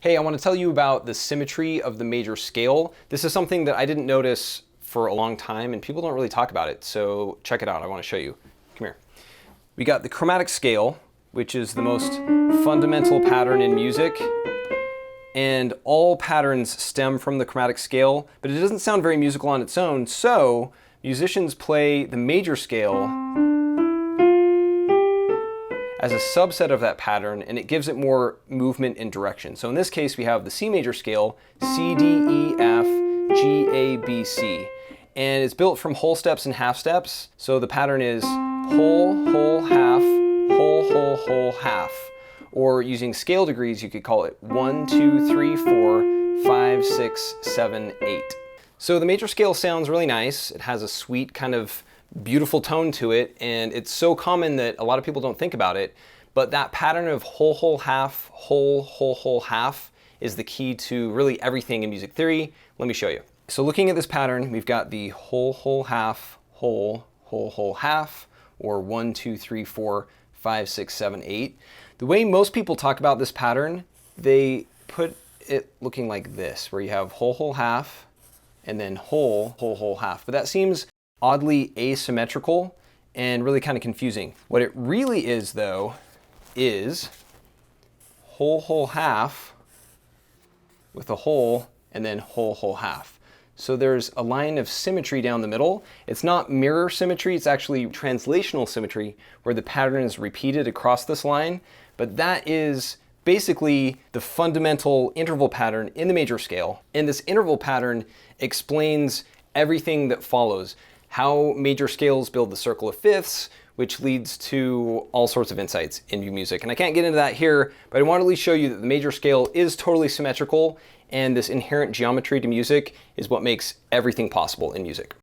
Hey, I want to tell you about the symmetry of the major scale. This is something that I didn't notice for a long time and people don't really talk about it. So check it out. I want to show you. Come here. We got the chromatic scale, which is the most fundamental pattern in music. And all patterns stem from the chromatic scale, but it doesn't sound very musical on its own. So musicians play the major scale as a subset of that pattern, and it gives it more movement and direction. So in this case, we have the C major scale, C, D, E, F, G, A, B, C. And it's built from whole steps and half steps. So the pattern is whole, whole, half, whole, whole, whole, half. Or using scale degrees, you could call it 1, 2, 3, 4, 5, 6, 7, 8. So the major scale sounds really nice. It has a sweet kind of beautiful tone to it, and it's so common that a lot of people don't think about it, but that pattern of whole, whole, half, whole, whole, whole, half is the key to really everything in music theory. Let me show you. So looking at this pattern, we've got the whole, whole, half, whole, whole, whole, half, or 1, 2, 3, 4, 5, 6, 7, 8. The way most people talk about this pattern, they put it looking like this, where you have whole, whole, half, and then whole, whole, whole, half. But that seems oddly asymmetrical and really kind of confusing. What it really is, though, is whole, whole, half with a whole, and then whole, whole, half. So there's a line of symmetry down the middle. It's not mirror symmetry, it's actually translational symmetry, where the pattern is repeated across this line. But that is basically the fundamental interval pattern in the major scale. And this interval pattern explains everything that follows. How major scales build the circle of fifths, which leads to all sorts of insights in music. And I can't get into that here, but I want to at least show you that the major scale is totally symmetrical, and this inherent geometry to music is what makes everything possible in music.